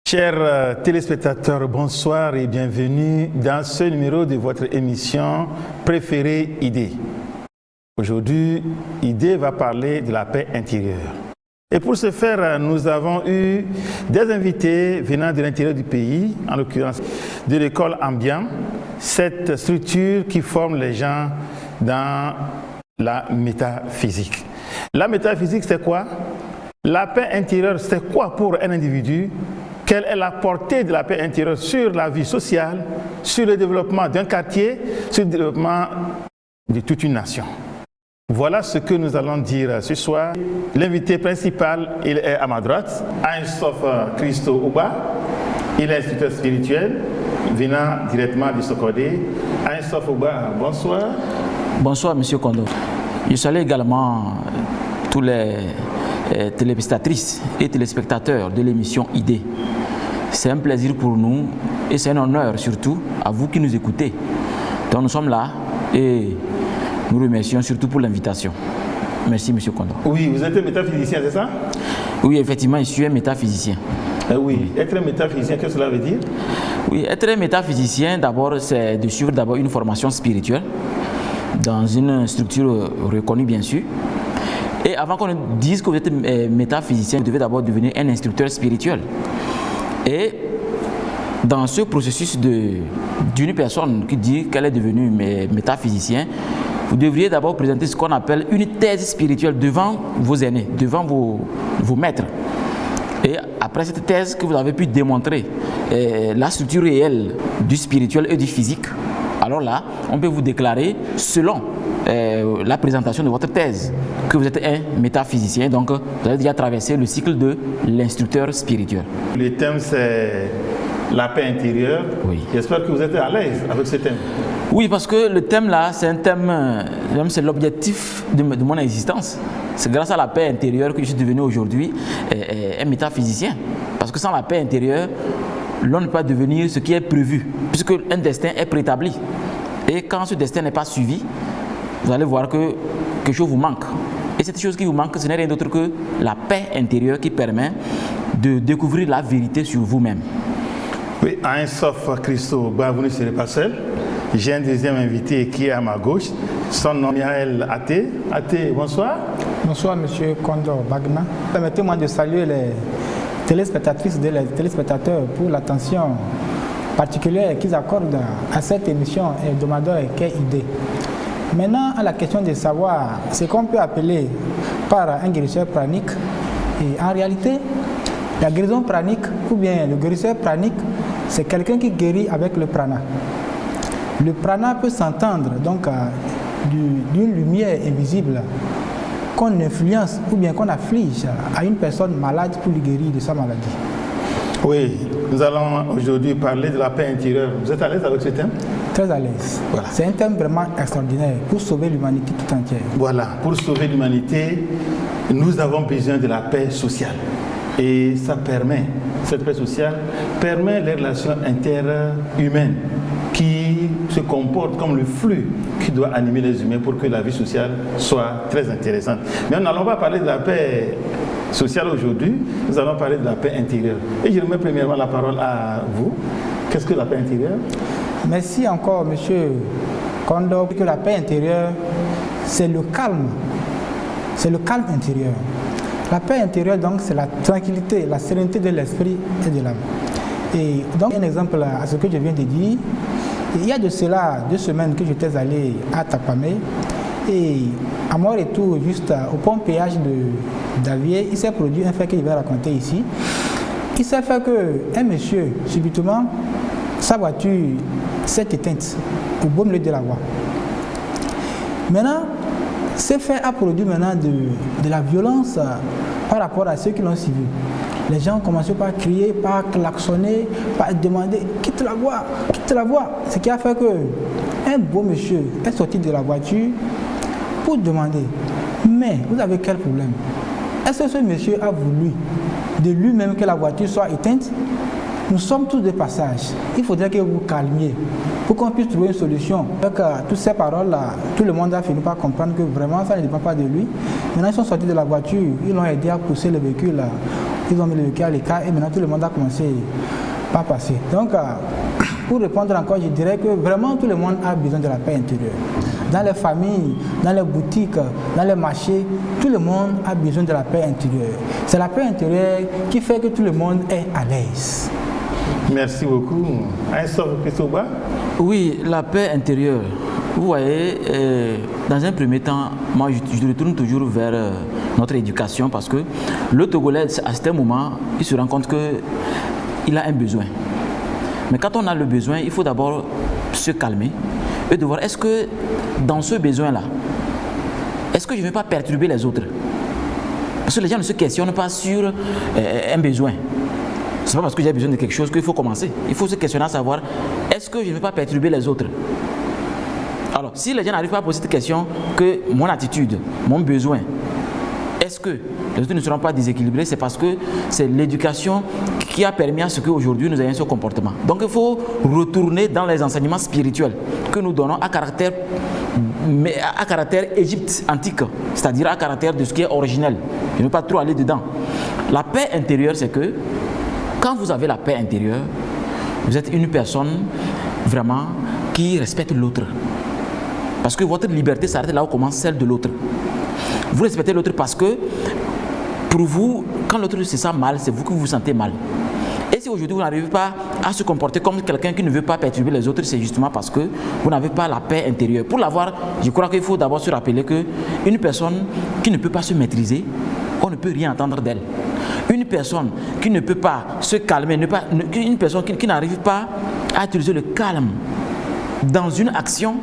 Chers téléspectateurs, bonsoir et bienvenue dans ce numéro de votre émission préférée Idée. Aujourd'hui, Idée va parler de la paix intérieure. Et pour ce faire, nous avons eu des invités venant de l'intérieur du pays, en l'occurrence de l'école Ambiant, cette structure qui forme les gens dans la métaphysique. La métaphysique, c'est quoi? La paix intérieure, c'est quoi pour un individu? Quelle est la portée de la paix intérieure sur la vie sociale, sur le développement d'un quartier, sur le développement de toute une nation? Voilà ce que nous allons dire ce soir. L'invité principal, il est à ma droite, Christophe Christo Ouba. Il est instructeur spirituel, venant directement du Sokodé. Christophe Ouba, bonsoir. Bonsoir, Monsieur Kondo. Je salue également tous les téléspectatrices et téléspectateurs de l'émission Idée. C'est un plaisir pour nous et c'est un honneur surtout à vous qui nous écoutez. Donc nous sommes là et nous remercions surtout pour l'invitation. Merci Monsieur Kondo. Oui, vous êtes un métaphysicien, c'est ça? Oui, effectivement, je suis un métaphysicien. Oui, être un métaphysicien, qu'est-ce que cela veut dire? Oui, être un métaphysicien, d'abord, c'est de suivre d'abord une formation spirituelle dans une structure reconnue, bien sûr. Et avant qu'on dise que vous êtes métaphysicien, vous devez d'abord devenir un instructeur spirituel. Et dans ce processus d'une personne qui dit qu'elle est devenue métaphysicien, vous devriez d'abord présenter ce qu'on appelle une thèse spirituelle devant vos aînés, devant vos maîtres. Et après cette thèse que vous avez pu démontrer la structure réelle du spirituel et du physique, alors là, on peut vous déclarer selon la présentation de votre thèse que vous êtes un métaphysicien, donc vous avez déjà traversé le cycle de l'instructeur spirituel. Le thème, c'est la paix intérieure. Oui. J'espère que vous êtes à l'aise avec ce thème. Oui, parce que le thème là, c'est un thème, c'est l'objectif de mon existence. C'est grâce à la paix intérieure que je suis devenu aujourd'hui un métaphysicien. Parce que sans la paix intérieure, l'on ne peut pas devenir ce qui est prévu, puisque un destin est préétabli. Et quand ce destin n'est pas suivi, vous allez voir que quelque chose vous manque. Et cette chose qui vous manque, ce n'est rien d'autre que la paix intérieure qui permet de découvrir la vérité sur vous-même. Oui, sauf Christo, vous ne serez pas seul. J'ai un deuxième invité qui est à ma gauche. Son nom est Miaël Até. Até, bonsoir. Bonsoir, Monsieur Kondo Bagna. Permettez-moi de saluer les téléspectatrices et les téléspectateurs pour l'attention particulière qu'ils accordent à cette émission hebdomadaire qu'est Idée. Maintenant, à la question de savoir ce qu'on peut appeler par un guérisseur pranique. Et en réalité, la guérison pranique ou bien le guérisseur pranique, c'est quelqu'un qui guérit avec le prana. Le prana peut s'entendre donc d'une lumière invisible qu'on influence ou bien qu'on afflige à une personne malade pour lui guérir de sa maladie. Oui, nous allons aujourd'hui parler de la paix intérieure. Vous êtes à l'aise avec ce thème? Très à l'aise. Voilà. C'est un thème vraiment extraordinaire pour sauver l'humanité tout entière. Voilà, pour sauver l'humanité, nous avons besoin de la paix sociale. Et ça permet, cette paix sociale permet les relations interhumaines qui se comportent comme le flux qui doit animer les humains pour que la vie sociale soit très intéressante. Mais nous n'allons pas parler de la paix sociale aujourd'hui, nous allons parler de la paix intérieure. Et je remets premièrement la parole à vous. Qu'est-ce que la paix intérieure? Merci encore, Monsieur Kondo, que la paix intérieure, c'est le calme. C'est le calme intérieur. La paix intérieure, donc, c'est la tranquillité, la sérénité de l'esprit et de l'âme. Et donc, un exemple à ce que je viens de dire, il y a de cela 2 semaines que j'étais allé à Tapamé et à mon retour, juste au pont péage d'Avier, il s'est produit un fait que je vais raconter ici. Il s'est fait qu'un monsieur, subitement, sa voiture s'est éteinte au beau milieu de la voie. Maintenant, ce fait a produit maintenant de la violence par rapport à ceux qui l'ont suivi. Les gens ont commencé par crier, par klaxonner, par demander « quitte la voie, quitte la voie ». Ce qui a fait qu'un beau monsieur est sorti de la voiture pour demander « mais vous avez quel problème? Est-ce que ce monsieur a voulu de lui-même que la voiture soit éteinte? Nous sommes tous de passage. Il faudrait que vous vous calmiez pour qu'on puisse trouver une solution. » Avec toutes ces paroles-là, tout le monde a fini par comprendre que vraiment ça ne dépend pas de lui. Maintenant, ils sont sortis de la voiture, ils l'ont aidé à pousser le véhicule ils ont mis le cœur à l'écart et maintenant tout le monde a commencé à passer. Donc, pour répondre encore, je dirais que vraiment tout le monde a besoin de la paix intérieure. Dans les familles, dans les boutiques, dans les marchés, tout le monde a besoin de la paix intérieure. C'est la paix intérieure qui fait que tout le monde est à l'aise. Merci beaucoup. Oui, la paix intérieure. Vous voyez, dans un premier temps, moi je retourne toujours vers notre éducation parce que le Togolais, à ce moment, il se rend compte qu'il a un besoin. Mais quand on a le besoin, il faut d'abord se calmer et de voir est-ce que dans ce besoin-là, est-ce que je ne vais pas perturber les autres? Parce que les gens ne se questionnent pas sur un besoin. Ce n'est pas parce que j'ai besoin de quelque chose qu'il faut commencer. Il faut se questionner à savoir est-ce que je ne vais pas perturber les autres? Alors, si les gens n'arrivent pas à poser cette question, que mon attitude, mon besoin, est-ce que les autres ne seront pas déséquilibrés? C'est parce que c'est l'éducation qui a permis à ce qu'aujourd'hui nous ayons ce comportement. Donc il faut retourner dans les enseignements spirituels que nous donnons à caractère Égypte antique, c'est-à-dire à caractère de ce qui est originel. Je ne veux pas trop aller dedans. La paix intérieure, c'est que quand vous avez la paix intérieure, vous êtes une personne vraiment qui respecte l'autre. Parce que votre liberté s'arrête là où commence celle de l'autre. Vous respectez l'autre parce que pour vous, quand l'autre se sent mal, c'est vous que vous vous sentez mal. Et si aujourd'hui vous n'arrivez pas à se comporter comme quelqu'un qui ne veut pas perturber les autres, c'est justement parce que vous n'avez pas la paix intérieure. Pour l'avoir, je crois qu'il faut d'abord se rappeler qu'une personne qui ne peut pas se maîtriser, on ne peut rien entendre d'elle. Une personne qui ne peut pas se calmer, une personne qui n'arrive pas à utiliser le calme dans une action,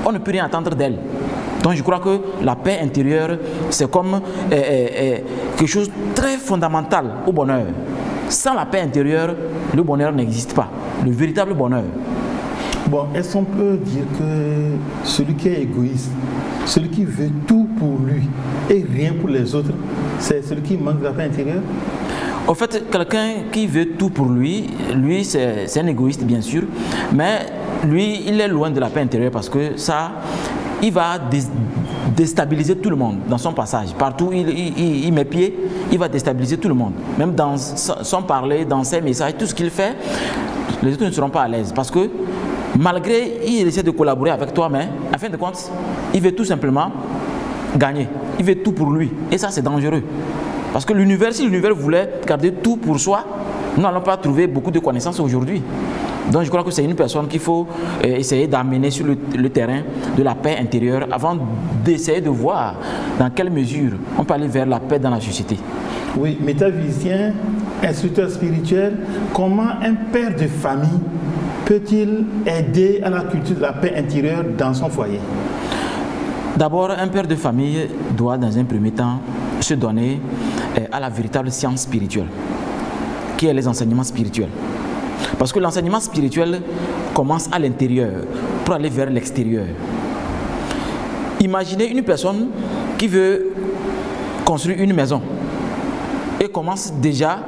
on ne peut rien entendre d'elle. Donc je crois que la paix intérieure, c'est comme quelque chose de très fondamental au bonheur. Sans la paix intérieure, le bonheur n'existe pas. Le véritable bonheur. Bon, est-ce qu'on peut dire que celui qui est égoïste, celui qui veut tout pour lui et rien pour les autres, c'est celui qui manque de la paix intérieure? En fait, quelqu'un qui veut tout pour lui, c'est un égoïste bien sûr, mais lui, il est loin de la paix intérieure parce que ça, il va déstabiliser tout le monde dans son passage. Partout où il met pied, il va déstabiliser tout le monde. Même dans son parler, dans ses messages, tout ce qu'il fait, les autres ne seront pas à l'aise. Parce que malgré, il essaie de collaborer avec toi, mais en fin de compte, il veut tout simplement gagner. Il veut tout pour lui. Et ça, c'est dangereux. Parce que si l'univers voulait garder tout pour soi, nous n'allons pas trouver beaucoup de connaissances aujourd'hui. Donc je crois que c'est une personne qu'il faut essayer d'amener sur le terrain de la paix intérieure avant d'essayer de voir dans quelle mesure on peut aller vers la paix dans la société. Oui, métaphysicien, instructeur spirituel, comment un père de famille peut-il aider à la culture de la paix intérieure dans son foyer? D'abord, un père de famille doit dans un premier temps se donner à la véritable science spirituelle, qui est les enseignements spirituels. Parce que l'enseignement spirituel commence à l'intérieur pour aller vers l'extérieur. Imaginez une personne qui veut construire une maison et commence déjà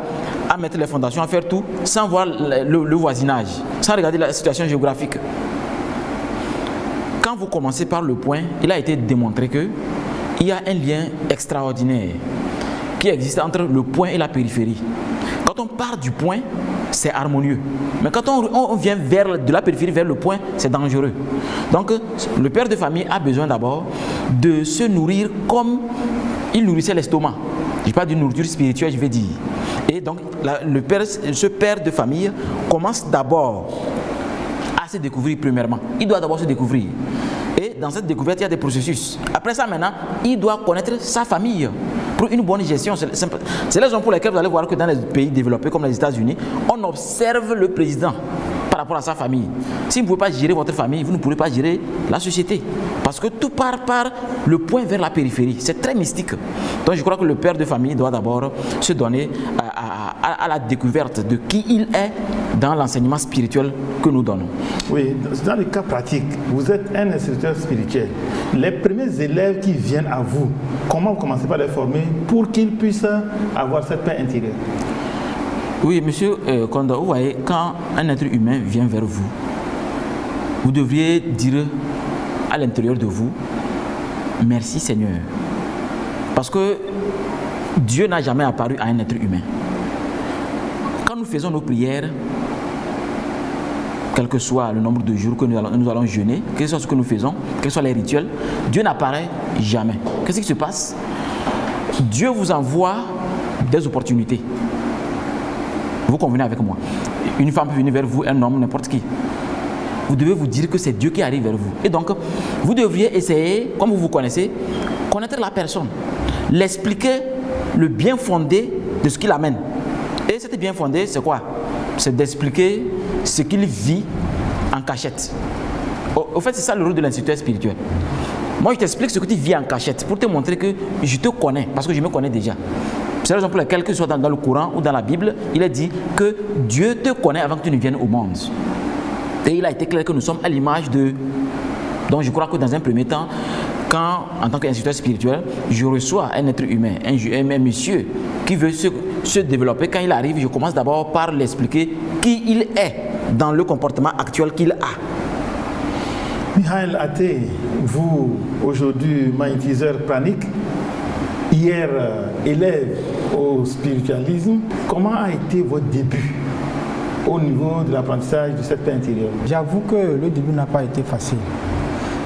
à mettre les fondations, à faire tout sans voir le voisinage, sans regarder la situation géographique. Quand vous commencez par le point, il a été démontré qu'il y a un lien extraordinaire qui existe entre le point et la périphérie. Quand on part du point, c'est harmonieux. Mais quand on vient de la périphérie vers le point, c'est dangereux. Donc, le père de famille a besoin d'abord de se nourrir comme il nourrissait l'estomac. Je parle d'une nourriture spirituelle, je vais dire. Et donc, ce père de famille commence d'abord à se découvrir premièrement. Il doit d'abord se découvrir. Et dans cette découverte, il y a des processus. Après ça, maintenant, il doit connaître sa famille pour une bonne gestion. C'est la raison pour laquelle vous allez voir que dans les pays développés comme les États-Unis, on observe le président par rapport à sa famille. Si vous ne pouvez pas gérer votre famille, vous ne pourrez pas gérer la société. Parce que tout part par le point vers la périphérie. C'est très mystique. Donc je crois que le père de famille doit d'abord se donner à la découverte de qui il est dans l'enseignement spirituel que nous donnons. Oui, dans le cas pratique, vous êtes un instructeur spirituel. Les premiers élèves qui viennent à vous, comment vous commencez par les former pour qu'ils puissent avoir cette paix intérieure? Oui, monsieur Kondo, vous voyez, quand un être humain vient vers vous, vous devriez dire à l'intérieur de vous, merci Seigneur. Parce que Dieu n'a jamais apparu à un être humain. nous faisons nos prières, quel que soit le nombre de jours que nous allons jeûner, quel que soit ce que nous faisons, quels que soient les rituels, Dieu n'apparaît jamais. Qu'est-ce qui se passe? Dieu vous envoie des opportunités. Vous convenez avec moi? Une femme peut venir vers vous, un homme, n'importe qui. Vous devez vous dire que c'est Dieu qui arrive vers vous. Et donc, vous devriez essayer, comme vous vous connaissez, connaître la personne, l'expliquer le bien fondé de ce qu'il amène. Et cet bien fondé, c'est quoi? C'est d'expliquer ce qu'il vit en cachette. Au fait, c'est ça le rôle de l'instituteur spirituel. Moi, je t'explique ce que tu vis en cachette pour te montrer que je te connais, parce que je me connais déjà. C'est la raison pour laquelle, que ce soit dans le Coran ou dans la Bible, il est dit que Dieu te connaît avant que tu ne viennes au monde. Et il a été clair que nous sommes à l'image de... Donc je crois que dans un premier temps, quand, en tant qu'instituteur spirituel, je reçois un être humain, un monsieur qui veut se développer, quand il arrive, je commence d'abord par l'expliquer qui il est dans le comportement actuel qu'il a. Michael Athé, vous, aujourd'hui magnétiseur pranique, hier élève au spiritualisme, comment a été votre début au niveau de l'apprentissage de cette paix intérieure? J'avoue que le début n'a pas été facile.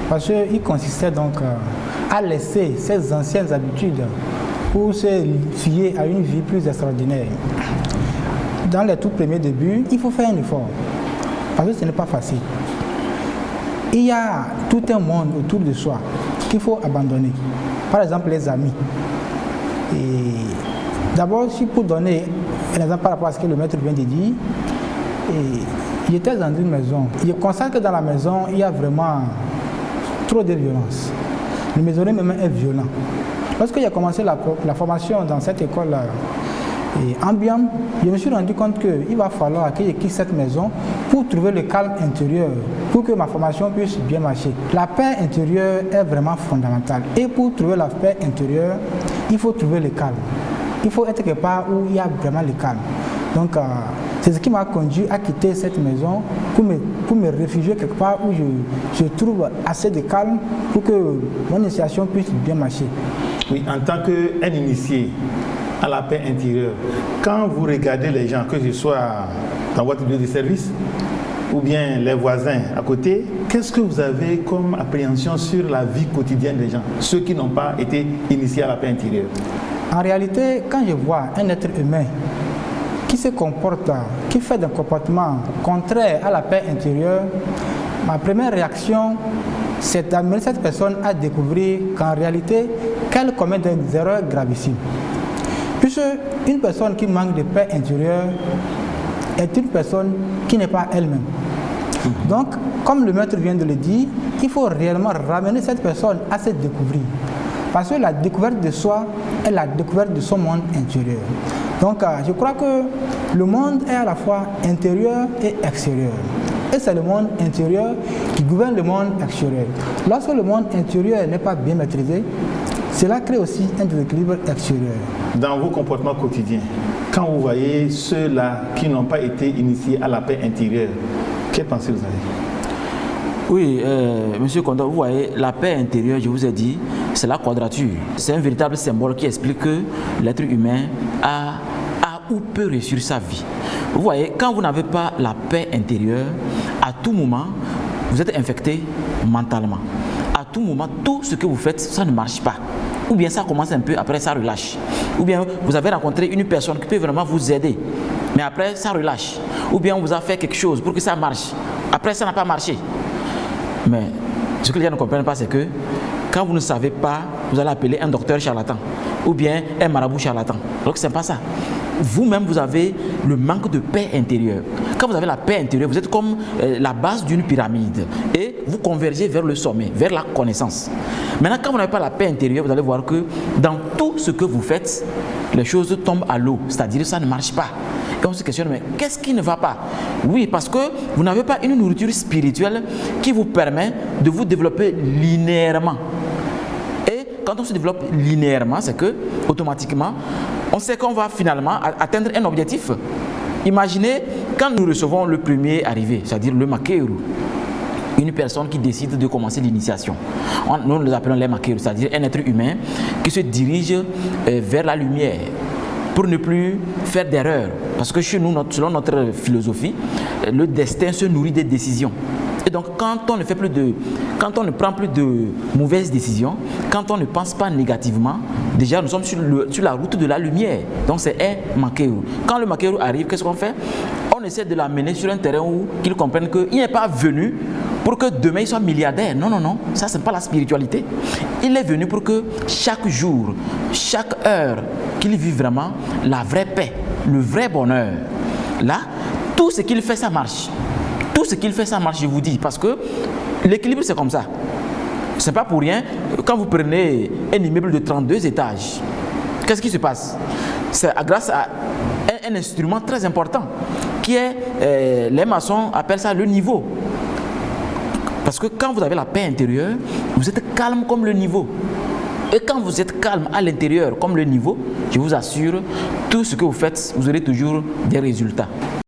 Parce qu'il consistait donc à laisser ses anciennes habitudes pour se fier à une vie plus extraordinaire. Dans les tout premiers débuts, il faut faire un effort. Parce que ce n'est pas facile. Il y a tout un monde autour de soi qu'il faut abandonner. Par exemple, les amis. Et d'abord, si pour donner un exemple par rapport à ce que le maître vient de dire, j'étais dans une maison. Je constate que dans la maison, il y a vraiment trop de violence. Le maisonnier même est violent. Lorsque j'ai commencé la formation dans cette école ambiante, je me suis rendu compte qu'il va falloir que je quitte cette maison pour trouver le calme intérieur, pour que ma formation puisse bien marcher. La paix intérieure est vraiment fondamentale. Et pour trouver la paix intérieure, il faut trouver le calme. Il faut être quelque part où il y a vraiment le calme. Donc, c'est ce qui m'a conduit à quitter cette maison pour me réfugier quelque part où je trouve assez de calme pour que mon initiation puisse bien marcher. Oui, en tant qu'un initié à la paix intérieure, quand vous regardez les gens, que ce soit dans votre lieu de service ou bien les voisins à côté, qu'est-ce que vous avez comme appréhension sur la vie quotidienne des gens, ceux qui n'ont pas été initiés à la paix intérieure? En réalité, quand je vois un être humain qui se comporte, qui fait des comportements contraires à la paix intérieure, ma première réaction, c'est d'amener cette personne à découvrir qu'en réalité, qu'elle commet des erreurs gravissimes. Puisque une personne qui manque de paix intérieure est une personne qui n'est pas elle-même. Donc, comme le maître vient de le dire, il faut réellement ramener cette personne à se découvrir. Parce que la découverte de soi est la découverte de son monde intérieur. Donc, je crois que le monde est à la fois intérieur et extérieur. Et c'est le monde intérieur qui gouverne le monde extérieur. Lorsque le monde intérieur n'est pas bien maîtrisé, cela crée aussi un déséquilibre extérieur. Dans vos comportements quotidiens, quand vous voyez ceux-là qui n'ont pas été initiés à la paix intérieure, quelle pensée vous avez? Oui, Monsieur Kondo, vous voyez, la paix intérieure, je vous ai dit, c'est la quadrature. C'est un véritable symbole qui explique que l'être humain a ou peut réussir sa vie. Vous voyez, quand vous n'avez pas la paix intérieure, à tout moment, vous êtes infecté mentalement. À tout moment, tout ce que vous faites, ça ne marche pas. Ou bien ça commence un peu, après ça relâche. Ou bien vous avez rencontré une personne qui peut vraiment vous aider, mais après ça relâche. Ou bien on vous a fait quelque chose pour que ça marche. Après ça n'a pas marché. Mais ce que les gens ne comprennent pas, c'est que quand vous ne savez pas, vous allez appeler un docteur charlatan ou bien un marabout charlatan. Donc ce n'est pas ça. Vous-même, vous avez le manque de paix intérieure. Quand vous avez la paix intérieure, vous êtes comme la base d'une pyramide et vous convergez vers le sommet, vers la connaissance. Maintenant, quand vous n'avez pas la paix intérieure, vous allez voir que dans tout ce que vous faites, les choses tombent à l'eau, c'est-à-dire que ça ne marche pas. Et on se questionne, mais qu'est-ce qui ne va pas? Oui, parce que vous n'avez pas une nourriture spirituelle qui vous permet de vous développer linéairement. Et quand on se développe linéairement, c'est que automatiquement, on sait qu'on va finalement atteindre un objectif. Imaginez quand nous recevons le premier arrivé, c'est-à-dire le makeru, une personne qui décide de commencer l'initiation. Nous les appelons les makeru, c'est-à-dire un être humain qui se dirige vers la lumière. pour ne plus faire d'erreurs. Parce que chez nous, selon notre philosophie, le destin se nourrit des décisions. Et donc, quand on ne prend plus de mauvaises décisions, quand on ne pense pas négativement, déjà nous sommes sur la route de la lumière. Donc c'est un maquereau. Quand le maquereau arrive, qu'est-ce qu'on fait? On essaie de l'amener sur un terrain où qu'il comprenne qu'il n'est pas venu pour que demain il soit milliardaire. Non, non, non. Ça, ce n'est pas la spiritualité. Il est venu pour que chaque jour, chaque heure, qu'il vive vraiment la vraie paix, le vrai bonheur. Là, tout ce qu'il fait, ça marche. Tout ce qu'il fait, ça marche, je vous dis, parce que l'équilibre, c'est comme ça. Ce n'est pas pour rien, quand vous prenez un immeuble de 32 étages, qu'est-ce qui se passe? C'est grâce à un instrument très important, qui est, les maçons appellent ça le niveau. Parce que quand vous avez la paix intérieure, vous êtes calme comme le niveau. Et quand vous êtes calme à l'intérieur comme le niveau, je vous assure, tout ce que vous faites, vous aurez toujours des résultats.